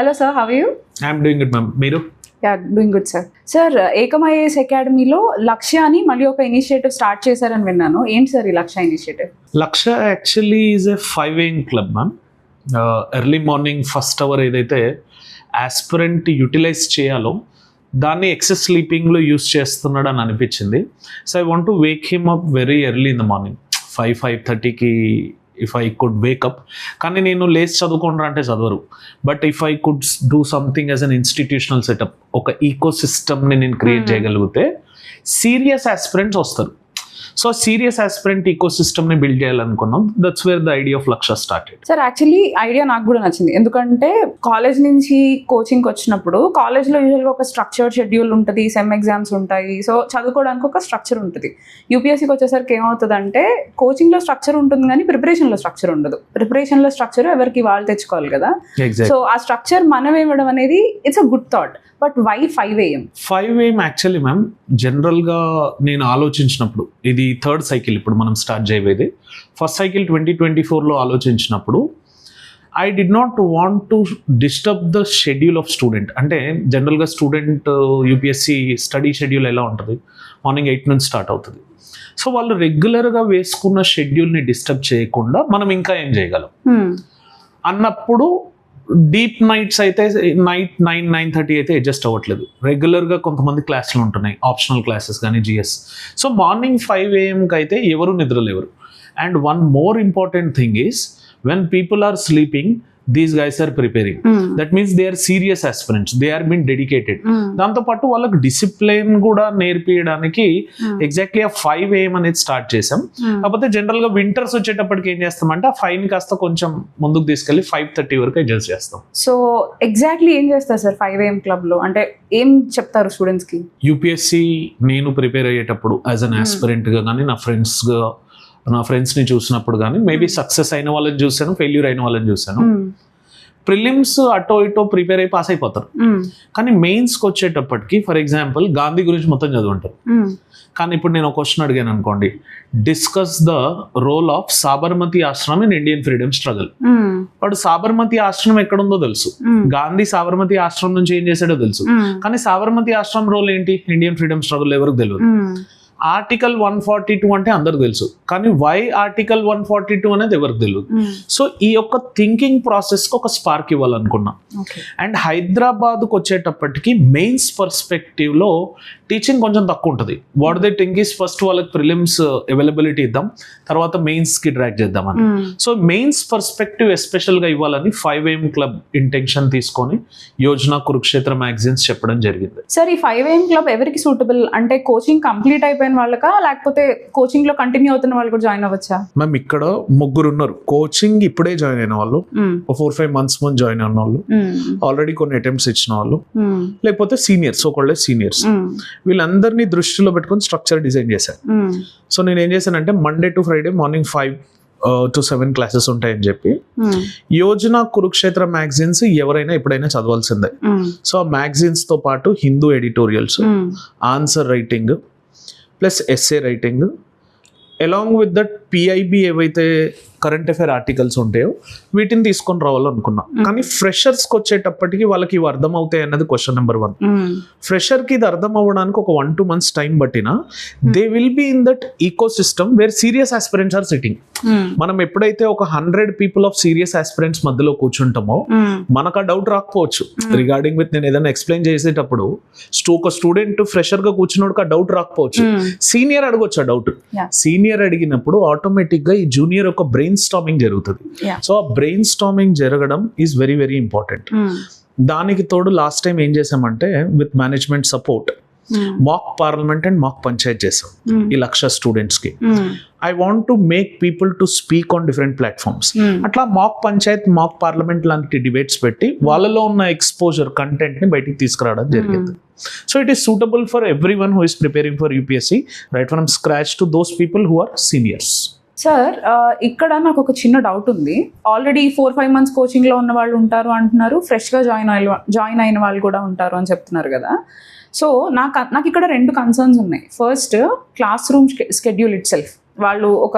Hello sir, how are you? I'm doing good ma'am. మీరు? Yeah, doing good sir. Sir, Ekam IAS అకాడమీలో లక్ష్య అని మళ్ళీ ఒక ఇనిషియేటివ్ స్టార్ట్ చేశారని విన్నాను. ఏంటి సార్ ఈ Lakshya initiative? Lakshya actually is a 5 AM club ma'am. Early morning first hour ఏదైతే ఆస్పిరెంట్ యూటిలైజ్ చేయాలో దాన్ని ఎక్సెస్ స్లీపింగ్లో యూస్ చేస్తున్నాడు అని అనిపించింది. So I want to wake him up very early in the morning 5:30కి ఇఫ్ ఐ కుడ్ వేకప్. కానీ నేను లేచి చదువుకుంటారా అంటే చదవరు. But if I could do something as an institutional setup, ఒక ఈకో సిస్టమ్ని నేను క్రియేట్ చేయగలిగితే సీరియస్ ఆస్పిరెంట్స్ వస్తారు. సో సీరియస్ ఆస్పిరెంట్ ఈకో సిస్టమ్ని బిల్డ్ చేయాలనుకున్నాం. That's where the idea of Lakshya started. Sir, actually idea నాకు కూడా నచ్చింది. ఎందుకంటే కాలేజ్ నుంచి కోచింగ్కి వచ్చినప్పుడు కాలేజ్లో యూజువల్గా ఒక స్ట్రక్చర్డ్ షెడ్యూల్ ఉంటుంది, సెమ్ ఎగ్జామ్స్ ఉంటాయి, సో చదువుకోవడానికి ఒక స్ట్రక్చర్ ఉంటుంది. యూపీఎస్సీకి వచ్చేసరికి ఏమవుతుందంటే కోచింగ్లో స్ట్రక్చర్ ఉంటుంది కానీ ప్రిపరేషన్లో స్ట్రక్చర్ ఉండదు. ప్రిపరేషన్లో స్ట్రక్చర్ ఎవరికి వాళ్ళు తెచ్చుకోవాలి కదా. సో ఆ స్ట్రక్చర్ మనం ఇవ్వడం అనేది it's a good thought. But why 5 AM? 5 AM actually ma'am, జనరల్గా నేను ఆలోచించినప్పుడు ఇది 3rd సైకిల్ ఇప్పుడు మనం స్టార్ట్ చేయబోయేది. ఫస్ట్ సైకిల్ 2024లో ఆలోచించినప్పుడు I did not want to disturb the schedule of student. అంటే జనరల్గా స్టూడెంట్ యూపీఎస్సీ స్టడీ షెడ్యూల్ ఎలా ఉంటుంది, మార్నింగ్ 8 నుంచి స్టార్ట్ అవుతుంది. సో వాళ్ళు రెగ్యులర్గా వేసుకున్న షెడ్యూల్ని డిస్టర్బ్ చేయకుండా మనం ఇంకా ఏం చేయగలం అన్నప్పుడు డీప్ నైట్స్ అయితే నైట్ 9-9:30 అయితే అడ్జస్ట్ అవ్వట్లేదు. రెగ్యులర్గా కొంతమంది క్లాసులు ఉంటున్నాయి, ఆప్షనల్ క్లాసెస్ కానీ జిఎస్. సో మార్నింగ్ 5 AMకి అయితే ఎవరు నిద్రలేవరు. And one more important thing is when people are sleeping, these guys are preparing. That means they are serious aspirants, they are being dedicated. దాంతో పాటు వాళ్ళకి డిసిప్లిన్ కూడా నేర్పించడానికి ఎగ్జాక్ట్లీ ఆ 5 AM అనేది స్టార్ట్ చేసాం. కాకపోతే జనరల్ గా వింటర్స్ వచ్చేటప్పటికి ఏం చేస్తామంటే ఆ 5 కాస్త కొంచెం ముందుకు తీసుకెళ్లి 5:30 వరకు అడ్జస్ట్ చేస్తాం. సో ఎగ్జాక్ట్లీ ఏం చేస్తారు సార్ 5 AM క్లబ్ లో? అంటే ఏం చెప్తారు స్టూడెంట్స్ కి? యూపీఎస్సీ నేను ప్రిపేర్ అయ్యేటప్పుడు యాజ్ అన్ ఆస్పిరెంట్ గా కానీ నా ఫ్రెండ్స్ని చూసినప్పుడు కానీ మేబీ సక్సెస్ అయిన వాళ్ళని చూశాను, ఫెయిల్యూర్ అయిన వాళ్ళని చూశాను. ప్రిలిమ్స్ అటో ఇటో ప్రిపేర్ అయి పాస్ అయిపోతారు. కానీ మెయిన్స్కి వచ్చేటప్పటికి ఫర్ ఎగ్జాంపుల్ గాంధీ గురించి మొత్తం చదువుంటారు. కానీ ఇప్పుడు నేను ఒక క్వశ్చన్ అడిగాను అనుకోండి, discuss the role of Sabarmati ఆశ్రమం ఇన్ ఇండియన్ ఫ్రీడమ్ స్ట్రగుల్. వాడు సాబర్మతి ఆశ్రమం ఎక్కడుందో తెలుసు, గాంధీ సాబర్మతి ఆశ్రమం నుంచి ఏం చేశాడో తెలుసు. కానీ సాబర్మతి ఆశ్రమం రోల్ ఏంటి ఇండియన్ ఫ్రీడమ్ స్ట్రగుల్ ఎవరికి తెలియదు. ఆర్టికల్ 142 అంటే అందరికి తెలుసు, కానీ వై ఆర్టికల్ 142 అనేది ఎవరికి తెలియదు. సో ఈ యొక్క థింకింగ్ ప్రాసెస్కి ఒక స్పార్క్ ఇవ్వాలనుకున్నా. అండ్ హైదరాబాద్కి వచ్చేటప్పటికి మెయిన్స్ పర్స్పెక్టివ్లో టీచింగ్ కొంచెం తక్కువ ఉంటుంది. What they think is first వాళ్ళకి ప్రిలిమ్స్ అవైలబిలిటీ ఇద్దాం, తర్వాత మెయిన్స్కి డ్రాక్ చేద్దామని. సో మెయిన్స్ పర్స్పెక్టివ్ ఎస్పెషల్గా ఇవ్వాలని 5 AM క్లబ్ ఇంటెన్షన్ తీసుకొని యోజన, కురుక్షేత్ర మ్యాగజైన్స్ చెప్పడం జరిగింది. సార్, ఈ 5 AM క్లబ్ ఎవరికి సూటబుల్? అంటే కోచింగ్ కంప్లీట్ అయిపోయిన వాళ్ళకా, లేకపోతే కోచింగ్ లో కంటిన్యూ అవుతున్న వాళ్ళు కూడా జాయిన్ అవ్వచ్చా? మ్యామ్, ఇక్కడ 3 ఉన్నారు. కోచింగ్ ఇప్పుడే జాయిన్ అయిన వాళ్ళు, 4-5 months ముందు జాయిన్ అయిన వాళ్ళు, ఆల్రెడీ కొన్ని అటెంప్ట్స్ ఇచ్చిన వాళ్ళు, లేకపోతే సీనియర్స్, ఒకళ్ళే సీనియర్స్. వీళ్ళందరినీ దృష్టిలో పెట్టుకొని స్ట్రక్చర్ డిజైన్ చేశాను. సో నేను ఏం చేశానంటే Monday to Friday morning 5 to 7 classes ఉంటాయని చెప్పి యోజన, కురుక్షేత్ర మ్యాగజైన్స్ ఎవరైనా ఎప్పుడైనా చదవాల్సిందే. సో ఆ మ్యాగజైన్స్ తో పాటు Hindu editorials, answer writing plus essay writing, along with that PIB ఏవైతే కరెంట్ అఫైర్ ఆర్టికల్స్ ఉంటాయో వీటిని తీసుకొని రావాలనుకున్నా. కానీ ఫ్రెషర్స్కి వచ్చేటప్పటికి వాళ్ళకి ఇవి అర్థం అవుతాయి అన్నది క్వశ్చన్ నెంబర్ 1. ఫ్రెషర్కి ఇది అర్థం అవ్వడానికి ఒక 1-2 months టైం పట్టినా they will be in that ecosystem where serious aspirants are sitting. మనం ఎప్పుడైతే ఒక 100 people ఆఫ్ సీరియస్ ఆస్పిరెంట్స్ మధ్యలో కూర్చుంటామో మనకు ఆ డౌట్ రాకపోవచ్చు రిగార్డింగ్ విత్ నేను ఏదైనా ఎక్స్ప్లెయిన్ చేసేటప్పుడు. ఒక స్టూడెంట్ ఫ్రెషర్ గా కూర్చున్నోడికి ఆ డౌట్ రాకపోవచ్చు, సీనియర్ అడగొచ్చు ఆ డౌట్. సీనియర్ అడిగినప్పుడు ఆటోమేటిక్ గా ఈ జూనియర్ ఒక బ్రెయిన్ స్టార్మింగ్ జరుగుతుంది. సో ఆ బ్రెయిన్ స్టార్మింగ్ జరగడం ఈజ్ వెరీ వెరీ ఇంపార్టెంట్. దానికి తోడు లాస్ట్ టైం ఏం చేసామంటే with management support mock parliament and మాక్ పంచాయత్ చేసాం ఈ లక్ష స్టూడెంట్స్ కి. I want to make people to speak on different platforms. అట్లా మాక్ పంచాయత్, మాక్ పార్లమెంట్ లాంటి డిబేట్స్ పెట్టి వాళ్ళలో ఉన్న ఎక్స్పోజర్ కంటెంట్ ని బయటికి తీసుకురావడం జరిగింది. So it is suitable for everyone who is preparing for UPSC right from scratch to those people who are seniors. Sir, ఇక్కడ నాకు ఒక చిన్న డౌట్ ఉంది. ఆల్రెడీ 4-5 months కోచింగ్లో ఉన్న వాళ్ళు ఉంటారు అంటున్నారు, ఫ్రెష్గా జాయిన్ అయిన వాళ్ళు కూడా ఉంటారు అని చెప్తున్నారు కదా. సో నాకు ఇక్కడ 2 కన్సర్న్స్ ఉన్నాయి. First, class room schedule it self. వాళ్ళు ఒక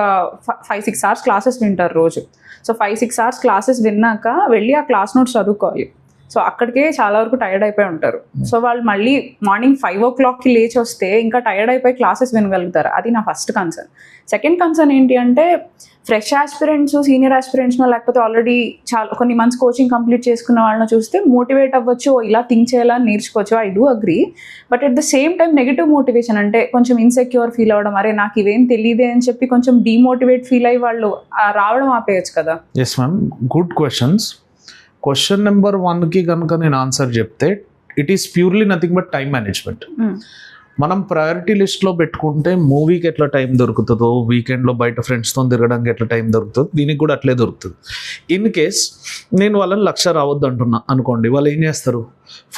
5-6 hours క్లాసెస్ వింటారు రోజు. సో 5-6 hours క్లాసెస్ విన్నాక వెళ్ళి ఆ క్లాస్ నోట్స్ చదువుకోవాలి. సో అక్కడికే చాలా వరకు టైర్డ్ అయిపోయి ఉంటారు. సో వాళ్ళు మళ్ళీ మార్నింగ్ 5 o'clockకి లేచి వస్తే ఇంకా టైర్డ్ అయిపోయి క్లాసెస్ వినగలుగుతారు. అది నా ఫస్ట్ కన్సర్న్. సెకండ్ కన్సర్న్ ఏంటి అంటే ఫ్రెష్ ఆస్పిరెంట్స్, సీనియర్ ఆస్పిరెంట్స్నో లేకపోతే ఆల్రెడీ చాలా కొన్ని మంత్స్ కోచింగ్ కంప్లీట్ చేసుకున్న వాళ్ళని చూస్తే మోటివేట్ అవ్వచ్చు, ఇలా థింక్ చేయాలని నేర్చుకోవచ్చు. I do agree. But at the same time negative motivation అంటే కొంచెం ఇన్సెక్యూర్ ఫీల్ అవ్వడం, అరే నాకు ఇవేం తెలియదే అని చెప్పి కొంచెం డిమోటివేట్ ఫీల్ అయ్యి వాళ్ళు రావడం ఆపేయచ్చు కదా. Yes ma'am, good questions. Question number 1కి కనుక నేను ఆన్సర్ చెప్తే it is purely nothing but time management. మనం ప్రయారిటీ లిస్ట్లో పెట్టుకుంటే మూవీకి ఎట్లా టైం దొరుకుతుందో, వీకెండ్లో బయట ఫ్రెండ్స్తో తిరగడానికి ఎట్లా టైం దొరుకుతుందో దీనికి కూడా అట్లే దొరుకుతుంది. ఇన్ కేస్ నేను వాళ్ళని 1,00,000 రావద్దు అంటున్నా అనుకోండి, వాళ్ళు ఏం చేస్తారు?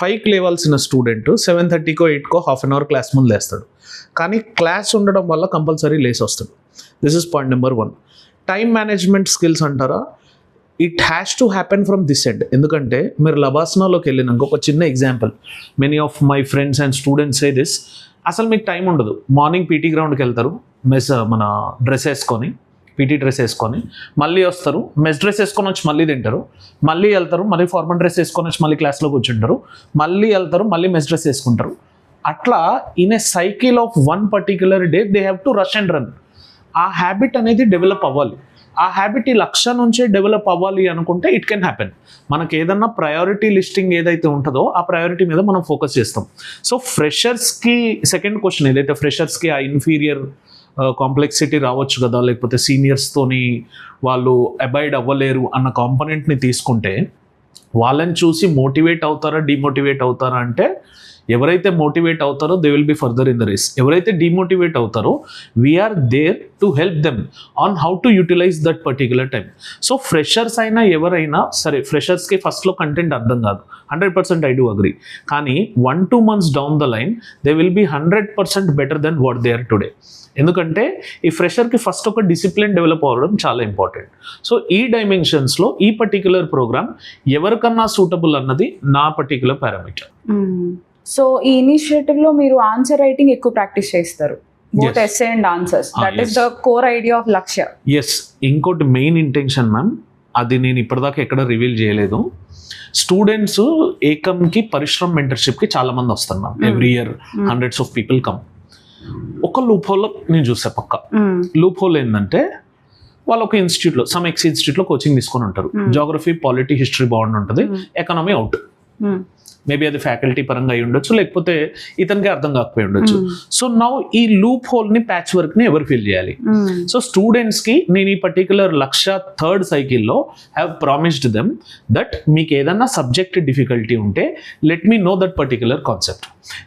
5కి లేవాల్సిన స్టూడెంట్ 7:30కో 8కో హాఫ్ అన్ అవర్ క్లాస్ ముందు లేస్తాడు. కానీ క్లాస్ ఉండడం వల్ల కంపల్సరీ లేసి వస్తాడు. This is point number 1. Time management skills అంటారా, it has to happen from this end. ఎందుకంటే మీరు లబాస్నాలోకి వెళ్ళినాక ఒక చిన్న example, many of my friends and students say this, అసలు మీకు టైం ఉండదు. మార్నింగ్ పీటీ గ్రౌండ్కి వెళ్తారు, మన డ్రెస్ వేసుకొని, పీటీ డ్రెస్ వేసుకొని, మళ్ళీ వస్తారు, మెస్ డ్రెస్ వేసుకొని వచ్చి మళ్ళీ తింటారు, మళ్ళీ వెళ్తారు, మళ్ళీ ఫార్మల్ డ్రెస్ వేసుకొని వచ్చి మళ్ళీ క్లాస్లో కూర్చుంటారు, మళ్ళీ వెళ్తారు, మళ్ళీ మెస్ డ్రెస్ వేసుకుంటారు. అట్లా in a cycle of 1 particular day they have to rush and run. ఆ హ్యాబిట్ అనేది డెవలప్ అవ్వాలి. ఆ హ్యాబిట్ ఈ 1,00,000 నుంచే డెవలప్ అవ్వాలి అనుకుంటే ఇట్ కెన్ హ్యాపెన్. మనకి ఏదన్నా ప్రయారిటీ లిస్టింగ్ ఏదైతే ఉంటుందో ఆ ప్రయారిటీ మీద మనం ఫోకస్ చేస్తాం. సో ఫ్రెషర్స్కి సెకండ్ క్వశ్చన్ ఏదైతే ఫ్రెషర్స్కి ఆ ఇన్ఫీరియర్ కాంప్లెక్సిటీ రావచ్చు కదా, లేకపోతే సీనియర్స్తోని వాళ్ళు అబైడ్ అవ్వలేరు అన్న కాంపోనెంట్ని తీసుకుంటే వాళ్ళని చూసి మోటివేట్ అవుతారా, డిమోటివేట్ అవుతారా అంటే ఎవరైతే మోటివేట్ అవుతారో they will be further in the race. ఎవరైతే డిమోటివేట్ అవుతారో we're there to help them on how to utilize that particular time. So freshers అయినా ఎవరైనా సరే, ఫ్రెషర్స్కి ఫస్ట్లో కంటెంట్ అర్థం కాదు, 100% ఐ డూ అగ్రీ. కానీ 1-2 months down the line they will be 100% better then what they are today. ఎందుకంటే ఈ ఫ్రెషర్కి ఫస్ట్ ఒక డిసిప్లిన్ డెవలప్ అవ్వడం చాలా ఇంపార్టెంట్. సో ఈ డైమెన్షన్స్లో ఈ పర్టిక్యులర్ ప్రోగ్రామ్ ఎవరికన్నా సూటబుల్ అన్నది నా పర్టిక్యులర్ పారామీటర్. సో ఈ ఇనిషియేటివ్లో మీరు ఆన్సర్ రైటింగ్ ఎక్కువ ప్రాక్టీస్ చేస్తారు, both essay and answers. That is the core idea of లక్ష్య. ఎస్, ఇంకోటి మెయిన్ ఇంటెన్షన్ మ్యామ్, అది నేను ఇప్పటిదాకా ఎక్కడ రివీల్ చేయలేదు. స్టూడెంట్స్ ఏకంకి పరిశ్రమ మెంటర్షిప్కి చాలా మంది వస్తారు ma'am. Every year hundreds of people come. ఒక లూప్ హోల్ నేను చూసే పక్క లూప్ హోల్ ఏంటంటే వాళ్ళు ఒక ఇన్స్టిట్యూట్లో సమ్ ఎక్స్ ఇన్స్టిట్యూట్లో కోచింగ్ తీసుకొని ఉంటారు. జాగ్రఫీ, పాలిటీ, హిస్టరీ బాగుండి ఉంటుంది, ఎకనామీ అవుట్. మేబీ అది ఫ్యాకల్టీ పరంగా అయి ఉండొచ్చు, లేకపోతే ఇతనికి అర్థం కాకపోయి ఉండొచ్చు. సో నౌ ఈ లూప్ హోల్ని, ప్యాచ్ వర్క్ని ఎవరు ఫిల్ చేయాలి? సో స్టూడెంట్స్కి నేను ఈ పర్టికులర్ 1,00,000 థర్డ్ సైకిల్లో హ్యావ్ ప్రామిస్డ్ దెమ్ దట్ మీకు ఏదన్నా సబ్జెక్ట్ డిఫికల్టీ ఉంటే let me know that particular concept.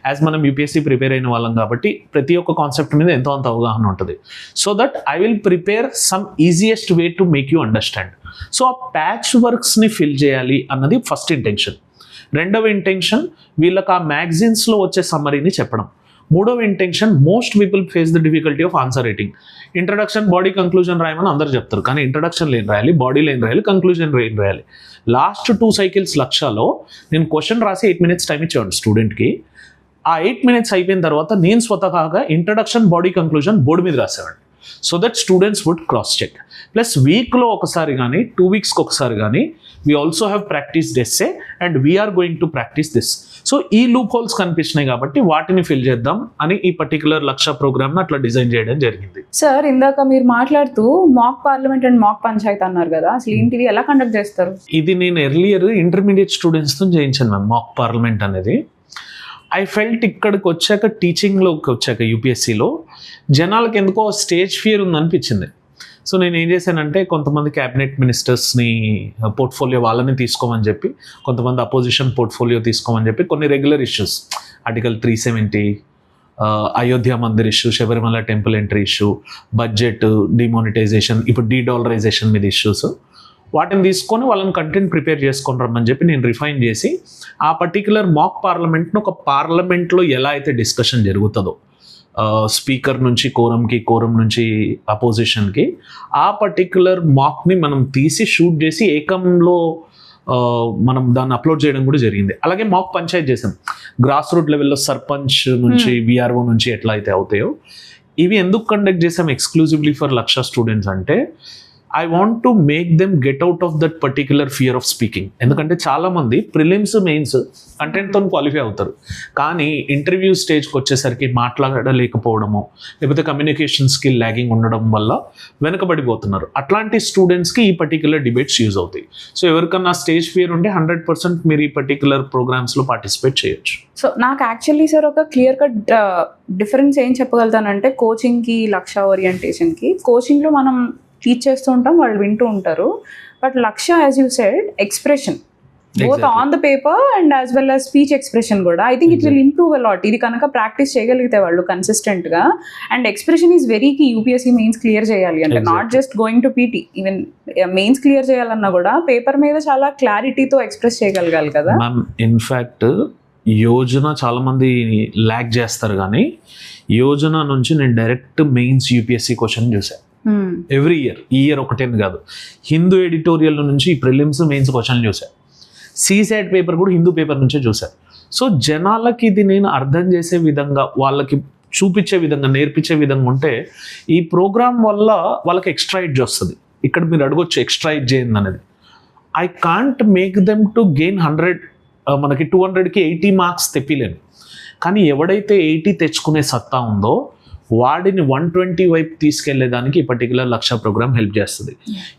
As మనం యూపీఎస్సీ ప్రిపేర్ అయిన వాళ్ళం కాబట్టి ప్రతి ఒక్క కాన్సెప్ట్ మీద ఎంతో అంత అవగాహన ఉంటుంది. So that I will prepare some easiest way to make you understand. So ఆ ప్యాచ్ వర్క్స్ని ఫిల్ చేయాలి అన్నది ఫస్ట్ ఇంటెన్షన్. రెండవ ఇంటెన్షన్ వీళ్ళకి ఆ మ్యాగజైన్స్లో వచ్చే సమ్మరీని చెప్పడం. మూడవ intention, most people face the difficulty of answer writing. Introduction, body, conclusion రాయమని అందరు చెప్తారు, కానీ ఇంట్రడక్షన్ లేని రాయాలి, బాడీ లేని రాయాలి, కంక్లూజన్ లేని రాయాలి. లాస్ట్ 2 cycles 1,00,000లో నేను క్వశ్చన్ రాసి 8 minutes టైం ఇచ్చేవాడు స్టూడెంట్కి. ఆ 8 minutes అయిపోయిన తర్వాత నేను స్వతహాగా ఇంట్రడక్షన్, బాడీ, కంక్లూజన్ బోర్డు మీద రాసేవాడు. So that students would cross check. Plus వీక్లో ఒకసారి కానీ 2 weeksకి ఒకసారి కానీ we also have practiced essay and we are going to practice this. So ఈ లూప్ హోల్స్ కనిపించినాయి కాబట్టి వాటిని ఫిల్ చేద్దాం అని ఈ పర్టికులర్ 1,00,000 ప్రోగ్రామ్ని అట్లా డిజైన్ చేయడం జరిగింది. సార్, ఇందాక మీరు మాట్లాడుతూ మాక్ పార్లమెంట్ అండ్ మాక్ పంచాయత్ అన్నారు కదా, అసలు ఏంటివి, ఎలా కండక్ట్ చేస్తారు? ఇది నేను ఎర్లియర్ ఇంటర్మీడియట్ స్టూడెంట్స్తో చేయించాను మ్యామ్ మాక్ పార్లమెంట్ అనేది. ఐ ఫెల్ట్ ఇక్కడికి వచ్చాక, టీచింగ్లోకి వచ్చాక యూపీఎస్సీలో జనాలకు ఎందుకో స్టేజ్ ఫియర్ ఉందనిపించింది. సో నేను ఏం చేశానంటే కొంతమంది క్యాబినెట్ మినిస్టర్స్ని పోర్ట్ఫోలియో వాళ్ళని తీసుకోమని చెప్పి, కొంతమంది అపోజిషన్ పోర్ట్ఫోలియో తీసుకోమని చెప్పి కొన్ని regular issues, article 370, Ayodhya Mandir issue, Sabarimala temple entry issue, budget, demonetization, ఇప్పుడు డీడాలరైజేషన్ మీద ఇష్యూస్, వాటిని తీసుకొని వాళ్ళని కంటెంట్ ప్రిపేర్ చేసుకొని రమ్మని చెప్పి నేను రిఫైన్ చేసి ఆ పర్టికులర్ మాక్ పార్లమెంట్ను ఒక పార్లమెంట్లో ఎలా అయితే డిస్కషన్ జరుగుతుందో, స్పీకర్ నుంచి కోరంకి, కోరం నుంచి అపోజిషన్కి, ఆ పర్టిక్యులర్ మాక్ని మనం తీసి షూట్ చేసి ఏకంలో మనం దాన్ని అప్లోడ్ చేయడం కూడా జరిగింది. అలాగే మాక్ పంచాయత్ చేసాం, గ్రాస్ రూట్ లెవెల్లో సర్పంచ్ నుంచి, విఆర్ఓ నుంచి ఎట్లా అయితే అవుతాయో. ఇవి ఎందుకు కండక్ట్ చేసాం ఎక్స్క్లూజివ్లీ ఫర్ 1,00,000 స్టూడెంట్స్ అంటే I want to make them get out of that particular fear of speaking. ఎందుకంటే చాలామంది ప్రిలిమ్స్ మెయిన్స్ కంటెంట్తో క్వాలిఫై అవుతారు, కానీ ఇంటర్వ్యూ స్టేజ్కి వచ్చేసరికి మాట్లాడలేకపోవడము లేకపోతే కమ్యూనికేషన్ స్కిల్ ల్యాగింగ్ ఉండడం వల్ల వెనకబడిపోతున్నారు. అట్లాంటి స్టూడెంట్స్కి ఈ పర్టిక్యులర్ డిబేట్స్ యూజ్ అవుతాయి. సో ఎవరికన్నా స్టేజ్ ఫియర్ ఉంటే 100% మీరు ఈ పర్టిక్యులర్ ప్రోగ్రామ్స్లో పార్టిసిపేట్ చేయొచ్చు. సో నాకు యాక్చువల్లీ సార్ ఒక క్లియర్ కట్ డిఫరెన్స్ ఏం చెప్పగలుగుతానంటే, కోచింగ్కి లక్ష్య ఓరియంటేషన్కి, కోచింగ్లో మనం టీచ్ చేస్తూ ఉంటాం, వాళ్ళు వింటూ ఉంటారు. But Lakshya, as you said, expression both on the paper and as well as speech expression కూడా. I think it will improve a lot. ఇది కనుక ప్రాక్టీస్ చేయగలిగితే వాళ్ళు కన్సిస్టెంట్గా. And expression is very key. UPSC mains clear చేయాలి అంటే, not just going to PT, even mains clear చేయాలన్నా కూడా పేపర్ మీద చాలా క్లారిటీతో ఎక్స్ప్రెస్ చేయగలగాలి కదా. ఇన్ఫ్యాక్ట్ యోజన చాలామంది ల్యాక్ చేస్తారు, కానీ యోజన నుంచి నేను డైరెక్ట్ మెయిన్స్ యూపీఎస్సీ క్వశ్చన్ చూసాను ఎవ్రీ ఇయర్. ఈ ఇయర్ ఒకటేని కాదు, హిందూ ఎడిటోరియల్ నుంచి ప్రిలిమ్స్ మెయిన్స్ క్వశ్చన్ చూసాను. సీసెట్ పేపర్ కూడా హిందూ పేపర్ నుంచే చూశారు. సో జనాలకి ఇది నేను అర్థం చేసే విధంగా, వాళ్ళకి చూపించే విధంగా, నేర్పించే విధంగా ఉంటే ఈ ప్రోగ్రామ్ వల్ల వాళ్ళకి ఎక్స్ట్రా ఎడ్జ్ వస్తుంది. ఇక్కడ మీరు అడగొచ్చు ఎక్స్ట్రా ఎడ్జ్ ఏంది అనేది. I can't make them to gain 100, మనకి 200కి 80 మార్క్స్ తెప్పిలేను, కానీ ఎవడైతే 80 తెచ్చుకునే సత్తా ఉందో వాడిని 120 వైపు తీసుకెళ్లేదానికి ఈ పర్టికులర్ లక్ష్య ప్రోగ్రామ్ హెల్ప్ చేస్తుంది.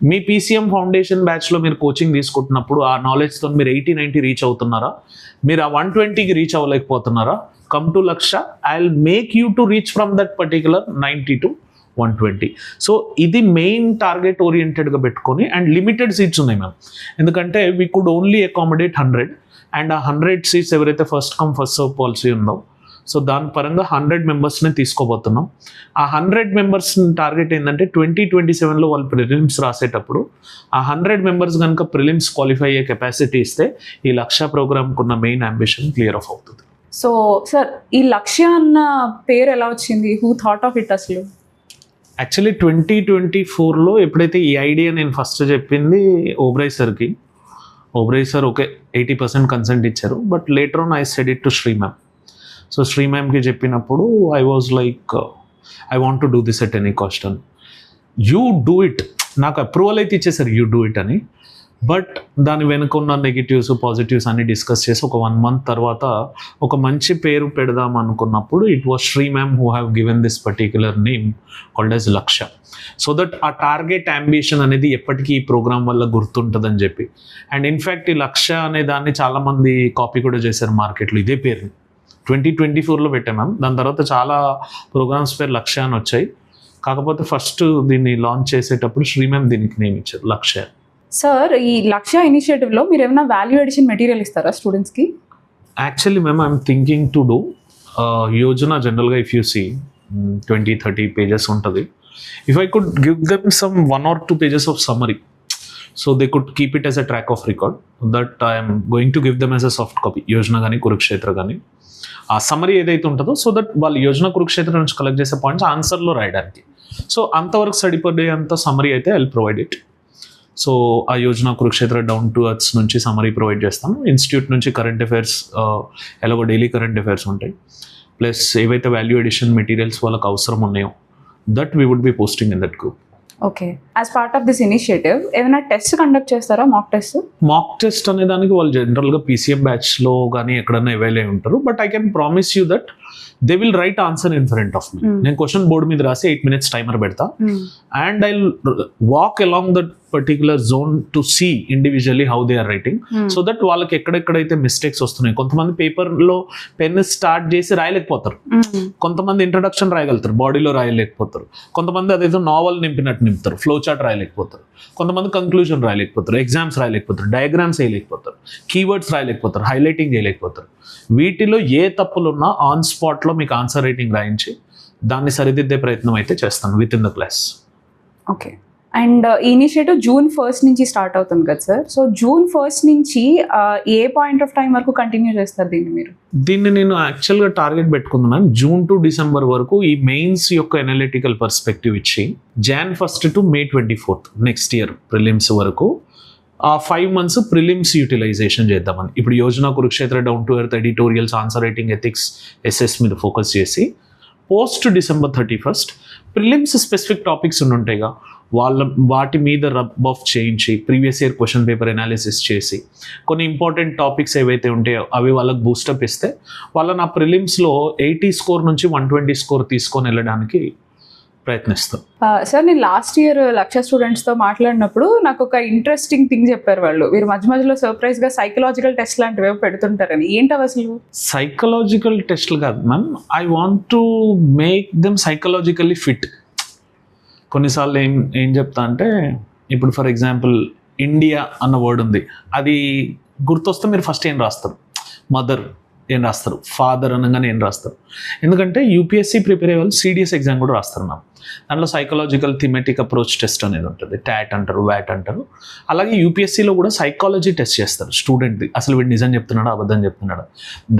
మీ పీసీఎం ఫౌండేషన్ బ్యాచ్లో మీరు కోచింగ్ తీసుకుంటున్నప్పుడు ఆ నాలెడ్జ్తో మీరు 80-90 రీచ్ అవుతున్నారా? మీరు ఆ 120కి రీచ్ అవ్వలేకపోతున్నారా? కమ్ టు లక్ష్య, I will make you to reach from that particular 90 to 120. So ఇది మెయిన్ టార్గెట్ ఓరియంటెడ్గా పెట్టుకొని, అండ్ లిమిటెడ్ సీట్స్ ఉన్నాయి మ్యామ్. ఎందుకంటే we could only accommodate 100, and ఆ 100 సీట్స్ ఎవరైతే first come first serve policy ఉందో, so దాని పరంగా 100 మెంబర్స్ని తీసుకోబోతున్నాం. ఆ 100 మెంబర్స్ టార్గెట్ ఏంటంటే 2027లో వాళ్ళు ప్రిలిమ్స్ రాసేటప్పుడు ఆ 100 మెంబర్స్ కనుక ప్రిలిమ్స్ క్వాలిఫై అయ్యే కెపాసిటీ ఇస్తే ఈ లక్ష్య ప్రోగ్రామ్కి ఉన్న మెయిన్ అంబిషన్ క్లియర్ ఆఫ్ అవుతుంది. సో సార్, ఈ లక్ష్య అన్న పేరు ఎలా వచ్చింది? హూ థాట్ ఆఫ్ ఇట్ అసలు? యాక్చువల్లీ 2024లో ఎప్పుడైతే ఈ ఐడియా నేను ఫస్ట్ చెప్పింది ఓబ్రాయ్ సార్కి, ఓబ్రాయ్ సార్ ఓకే 80% కన్సెంట్ ఇచ్చారు. But later on I said it to Shri ma'am. So Shri మ్యామ్కి చెప్పినప్పుడు I was like, I want to do this at any cost అని. యూ డూ ఇట్, నాకు అప్రూవల్ అయితే ఇచ్చేసారు యూ డూ ఇట్ అని. బట్ దాని వెనుక ఉన్న నెగిటివ్స్ పాజిటివ్స్ అన్ని డిస్కస్ చేసి ఒక 1 month తర్వాత ఒక మంచి పేరు పెడదాం అనుకున్నప్పుడు it was Shri ma'am who have given this particular name called as Lakshya. So that ఆ టార్గెట్ అంబిషన్ అనేది ఎప్పటికీ ఈ ప్రోగ్రామ్ వల్ల గుర్తుంటుందని చెప్పి. అండ్ ఇన్ఫ్యాక్ట్ ఈ లక్ష్య అనే దాన్ని చాలామంది కాపీ కూడా చేశారు మార్కెట్లో ఇదే పేరుని. 2024లో పెట్టాం మ్యామ్. దాని తర్వాత చాలా ప్రోగ్రామ్స్ పేరు లక్ష్య అని వచ్చాయి. కాకపోతే ఫస్ట్ దీన్ని లాంచ్ చేసేటప్పుడు శ్రీ మ్యామ్ దీనికి నేమ్ ఇచ్చారు లక్ష్య. సార్, ఈ లక్ష్య ఇనిషియేటివ్లో మీరు ఏమైనా వాల్యూ ఎడిషన్ మెటీరియల్ ఇస్తారా స్టూడెంట్స్కి? Actually ma'am I'm thinking to do Yojana. జనరల్గా ఇఫ్ యూ సీ 20-30 pages ఉంటుంది. If I could give them some 1 or 2 pages of summary, so they could keep it as a track of record, that I'm going to give them as a soft copy. Yojana కానీ కురుక్షేత్ర కానీ ఆ summary ఏదైతే ఉంటుందో, so that వాళ్ళు యోజన కురుక్షేత్ర నుంచి collect చేసే points ఆన్సర్లో రాయడానికి. So అంతవరకు సరిపడే అంత సమ్మరీ అయితే ఐ ప్రొవైడ్ ఇట్. సో ఆ Yojana Kurukshetra down to earths నుంచి సమ్మరీ ప్రొవైడ్ చేస్తాను. ఇన్స్టిట్యూట్ నుంచి కరెంట్ అఫైర్స్, ఎలాగో డైలీ కరెంట్ అఫైర్స్ ఉంటాయి, ప్లస్ ఏవైతే వాల్యూ ఎడిషన్ మెటీరియల్స్ వాళ్ళకి అవసరం ఉన్నాయో that we would be posting in that group. Okay, as part of this initiative ఏమైనా టెస్ట్ కండక్ట్ చేస్తారా? Mock test? మాక్ టెస్ట్ అనే దానికి వాళ్ళు జనరల్గా పీసీఎం బ్యాచ్లో కానీ ఎక్కడైనా అవైల్ అయి ఉంటారు. But I can promise you that they will write answer in front of me. నేను క్వశ్చన్ బోర్డ్ మీద రాసి 8 minutes టైమర్ పెడతా, and I walk along that particular zone to see individually how they are writing, so that వాళ్ళకి ఎక్కడెక్కడైతే mistakes వస్తున్నాయి. కొంతమంది పేపర్లో pen start చేసి రాయలేకపోతారు, కొంతమంది ఇంట్రడక్షన్ రాయగలుగుతారు, బాడీలో రాయలేకపోతారు, కొంతమంది అదేదో నావల్ నింపినట్టు నింపుతారు, ఫ్లో చార్ట్ రాయలేకపోతారు, కొంతమంది కంక్లూజన్ రాయలేకపోతారు, ఎగ్జామ్స్ రాయలేకపోతారు, డయాగ్రామ్స్ వేయలేకపోతారు, కీవర్డ్స్ రాయలేకపోతారు, హైలైటింగ్ చేయలేకపోతారు. వీటిలో ఏ తప్పులున్నా ఆన్ స్పాట్లో మీకు ఆన్సర్ రైటింగ్ రాయించి దాన్ని సరిదిద్దే ప్రయత్నం అయితే చేస్తాను with in the class. Okay, and ఈ ఇనిషియేటివ్ June 1st నుంచి స్టార్ట్ అవుతుంది కదా సార్? సో June 1st నుంచి ఏ పాయింట్ ఆఫ్ టైం వరకు కంటిన్యూ చేస్తారు దీన్ని మీరు? దీన్ని నేను యాక్చువల్గా టార్గెట్ పెట్టుకున్నాను June to December వరకు ఈ మెయిన్స్ యొక్క ఎనాలిటికల్ పర్స్పెక్టివ్ ఇచ్చి Jan 1st to May 24th next year prelims వరకు ఆ 5 months ప్రిలిమ్స్ యూటిలైజేషన్ చేద్దామని. ఇప్పుడు Yojana Kurukshetra down to earth editorials, answer writing, ethics, S S మీద ఫోకస్ చేసి post December 31st prelims specific topics ఉంటాయిగా, వాటి మీద రబ్ ఆఫ్ చేయించి previous year question paper analysis చేసి కొన్ని ఇంపార్టెంట్ టాపిక్స్ ఏవైతే ఉంటాయో అవి వాళ్ళకి బూస్టప్ ఇస్తే వాళ్ళని ఆ ప్రిలిమ్స్లో 80 స్కోర్ నుంచి 120 స్కోర్ తీసుకొని వెళ్ళడానికి ప్రయత్నిస్తాం. సార్ నేను లాస్ట్ ఇయర్ లక్ష స్టూడెంట్స్తో మాట్లాడినప్పుడు నాకు ఒక ఇంట్రెస్టింగ్ థింగ్ చెప్పారు వాళ్ళు. మీరు మధ్యలో సర్ప్రైజ్గా సైకలాజికల్ టెస్ట్ లాంటివి పెడుతుంటారని. ఏంటవి అసలు? సైకలాజికల్ టెస్ట్లు కాదు ma'am, I want to make them psychologically fit. కొన్నిసార్లు ఏం చెప్తా అంటే, ఇప్పుడు ఫర్ ఎగ్జాంపుల్ ఇండియా అన్న వర్డ్ ఉంది, అది గుర్తొస్తే మీరు ఫస్ట్ ఏం రాస్తారు? మదర్ ఏం రాస్తారు, ఫాదర్ అనగానే ఏం రాస్తారు. ఎందుకంటే యూపీఎస్సీ ప్రిపేర్ అయ్యే వాళ్ళు సిడిఎస్ ఎగ్జామ్ కూడా రాస్తారు మ్యామ్. దాంట్లో సైకలాజికల్ థిమెటిక్ అప్రోచ్ టెస్ట్ అనేది ఉంటుంది, ట్యాట్ అంటారు, వ్యాట్ అంటారు. అలాగే యూపీఎస్సీలో కూడా సైకాలజీ టెస్ట్ చేస్తారు స్టూడెంట్ది, అసలు వీడు నిజం చెప్తున్నాడా అబద్ధం చెప్తున్నాడా.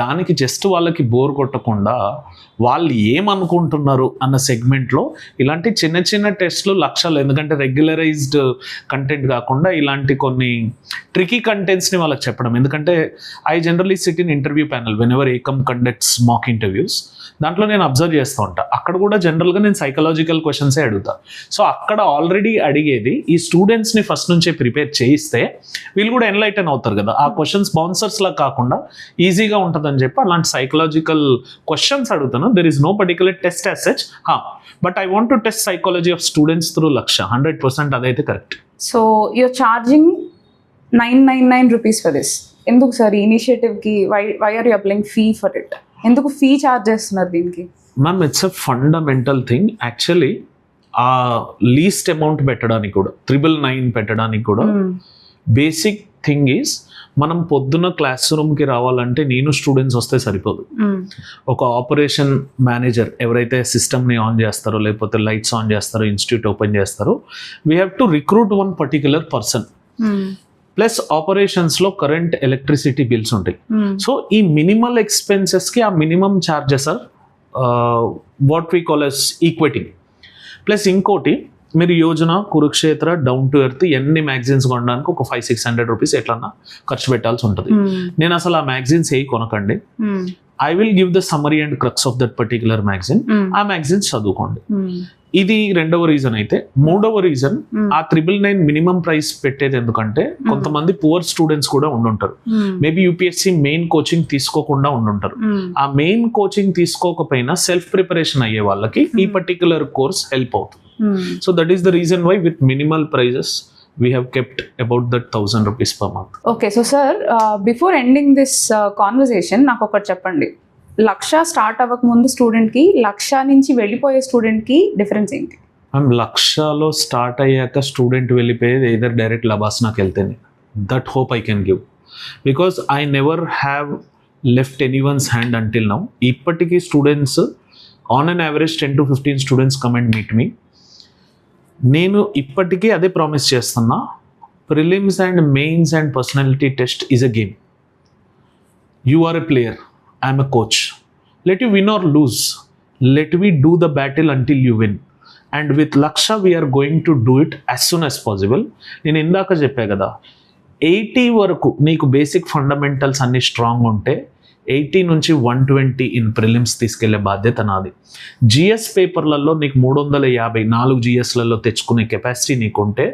దానికి జస్ట్ వాళ్ళకి బోర్ కొట్టకుండా వాళ్ళు ఏమనుకుంటున్నారు అన్న సెగ్మెంట్లో ఇలాంటి చిన్న చిన్న టెస్ట్లు లక్షలు, ఎందుకంటే రెగ్యులరైజ్డ్ కంటెంట్ కాకుండా ఇలాంటి కొన్ని ట్రికీ కంటెంట్స్ని వాళ్ళకి చెప్పడం. ఎందుకంటే I generally SIT in interview panel when ever Ekam conducts mock interviews. దాంట్లో నేను అబ్జర్వ్ చేస్తూ ఉంటాను, అక్కడ కూడా జనరల్గా నేను సైకలాజికల్ క్వశ్చన్సే అడుగుతా. సో అక్కడ ఆల్రెడీ అడిగేది ఈ స్టూడెంట్స్ని ఫస్ట్ నుంచే ప్రిపేర్ చేయిస్తే వీళ్ళు కూడా ఎన్లైటన్ అవుతారు కదా. ఆ క్వశ్చన్స్ బౌన్సర్స్లా కాకుండా ఈజీగా ఉంటుందని చెప్పి అలాంటి సైకలాజికల్ క్వశ్చన్స్ అడుగుతాను. There is no particular test as such, but I want to test psychology of students through Lakshya. 100% అదైతే correct. So you're charging 999 rupees for this. ఎందుకు సార్ ఈ ఇనిషియేటివ్కి why are you applying fee for it? ఎందుకు fee charge చేస్తున్నారు దీనికి? Ma'am it's a fundamental thing. Actually ఆ least amount పెట్టడానికి కూడా 999 పెట్టడానికి కూడా బేసిక్ థింగ్ ఈజ్, మనం పొద్దున్న క్లాస్ రూమ్కి రావాలంటే నేను స్టూడెంట్స్ వస్తే సరిపోదు. ఒక ఆపరేషన్ మేనేజర్ ఎవరైతే సిస్టమ్ని ఆన్ చేస్తారో లేకపోతే లైట్స్ ఆన్ చేస్తారో ఇన్స్టిట్యూట్ ఓపెన్ చేస్తారో, we have to recruit one particular person. Plus ఆపరేషన్స్లో కరెంట్ ఎలక్ట్రిసిటీ బిల్స్ ఉంటాయి. సో ఈ మినిమల్ ఎక్స్పెన్సెస్కి ఆ minimum charges are what we call as equity. Plus ఇంకోటి, మీరు Yojana, Kurukshetra, down to earth ఎన్ని మ్యాగజైన్స్ కొనడానికి ఒక 500-600 రూపీస్ ఎట్లన్నా ఖర్చు పెట్టాల్సి ఉంటుంది. నేను అసలు ఆ మ్యాగజైన్స్ ఏ కొనకండి, I will give the summary and crux of that particular magazine. ఆ మ్యాగజైన్స్ చదువుకోండి. ఇది రెండవ రీజన్. అయితే మూడవ రీజన్, ఆ 999 మినిమం ప్రైస్ పెట్టేది ఎందుకంటే కొంతమంది పువర్ స్టూడెంట్స్ కూడా ఉండుంటారు. మేబీ యూపీఎస్సీ మెయిన్ కోచింగ్ తీసుకోకుండా ఉండుంటారు. ఆ మెయిన్ కోచింగ్ తీసుకోకపోయినా సెల్ఫ్ ప్రిపరేషన్ అయ్యే వాళ్ళకి ఈ పర్టికులర్ కోర్స్ హెల్ప్ అవుతుంది. So that is the reason why with minimal prizes we have kept about that 1,000 rupees per month. Okay, so sir, before ending this conversation, నాకు ఒకటి చెప్పండి. లక్ష start అవ్వక ముందు స్టూడెంట్కి, లక్ష నుంచి వెళ్ళిపోయే స్టూడెంట్కి డిఫరెన్స్ ఏంటి? లక్షలో స్టార్ట్ అయ్యాక స్టూడెంట్ వెళ్ళిపోయేది either డైరెక్ట్ లబాస్నాకి వెళ్తేనే. That hope I can give, because I never have left anyone's hand until now. ఇప్పటికీ students on an average 10 to 15 students come and meet me. నేను ఇప్పటికీ అదే ప్రామిస్ చేస్తున్నా, prelims and mains and personality test is a game. You are a player, I'm a coach. Let you win or lose, let we do the battle until you win. And with Lakshya we are going to do it as soon as possible. నేను ఇందాక చెప్పా కదా, 80 వరకు నీకు basic fundamentals అన్ని strong ఉంటే 80 నుంచి 120 in prelims తీసుకెళ్లే బాధ్యత నాది. జిఎస్ పేపర్లలో నీకు 350 4 జిఎస్లలో తెచ్చుకునే కెపాసిటీ నీకుంటే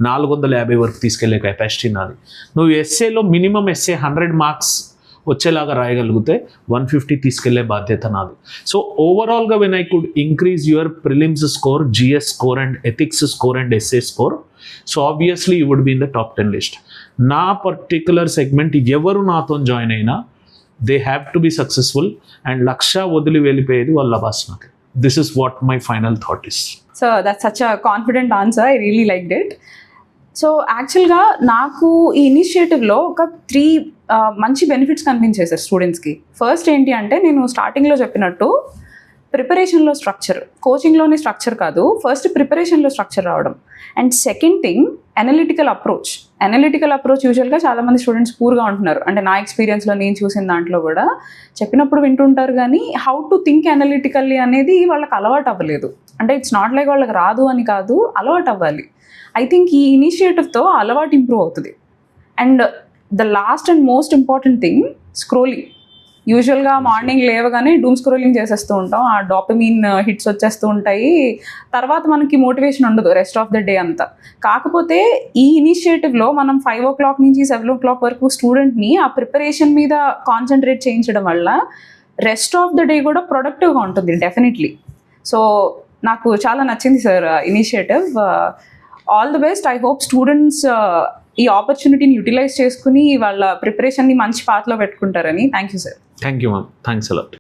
450 వరకు తీసుకెళ్లే కెపాసిటీ నాది. నువ్వు ఎస్ఏలో మినిమం ఎస్ఏ 100 మార్క్స్ వచ్చేలాగా రాయగలిగితే 150 తీసుకెళ్లే బాధ్యత నాది. సో ఓవరాల్గా when I could increase your prelims score, GS score and ethics score and SA score, so obviously you would be in the top 10 list. నా పర్టికులర్ సెగ్మెంట్ ఎవరు నాతో జాయిన్ అయినా they have to be successful, and లక్ష వదిలి వెళ్ళిపోయేది వాళ్ళ లబాస్నాకి. This is what my final thought is. So that's such a confident answer. I really liked it. So యాక్చువల్గా నాకు ఈ ఇనిషియేటివ్లో ఒక 3 మంచి బెనిఫిట్స్ కనిపించాయి సార్ స్టూడెంట్స్కి. ఫస్ట్ ఏంటి అంటే, నేను స్టార్టింగ్లో చెప్పినట్టు ప్రిపరేషన్లో స్ట్రక్చర్, కోచింగ్లోనే స్ట్రక్చర్ కాదు, ఫస్ట్ ప్రిపరేషన్లో స్ట్రక్చర్ రావడం. And second thing, analytical approach యూజువల్గా చాలామంది స్టూడెంట్స్ పూర్గా ఉంటున్నారు. అంటే నా ఎక్స్పీరియన్స్లో నేను చూసిన దాంట్లో కూడా చెప్పినప్పుడు వింటుంటారు, కానీ హౌ టు థింక్ అనలిటికల్లీ అనేది వాళ్ళకి అలవాటు అవ్వలేదు. అంటే ఇట్స్ నాట్ లైక్ వాళ్ళకి రాదు అని కాదు, అలవాటు అవ్వాలి. ఐ థింక్ ఈ ఇనిషియేటివ్తో అలవాటు ఇంప్రూవ్ అవుతుంది. And the last and most important thing, scrolling. యూజువల్గా మార్నింగ్ లేవగానే డూమ్ స్క్రోలింగ్ చేసేస్తూ ఉంటాం, ఆ డాపమీన్ హిట్స్ వచ్చేస్తూ ఉంటాయి, తర్వాత మనకి మోటివేషన్ ఉండదు రెస్ట్ ఆఫ్ ద డే అంతా. కాకపోతే ఈ ఇనిషియేటివ్లో మనం 5 o'clock నుంచి 7 o'clock వరకు స్టూడెంట్ని ఆ ప్రిపరేషన్ మీద కాన్సన్ట్రేట్ చేయించడం వల్ల రెస్ట్ ఆఫ్ ద డే కూడా ప్రొడక్టివ్గా ఉంటుంది డెఫినెట్లీ. సో నాకు చాలా నచ్చింది sir initiative. All the best. I hope students ఈ ఆపర్చునిటీని యూటిలైజ్ చేసుకుని వాళ్ళ ప్రిపరేషన్ని మంచి పాత్రలో పెట్టుకుంటారని. Thank you sir. Thank you ma'am, thanks allot.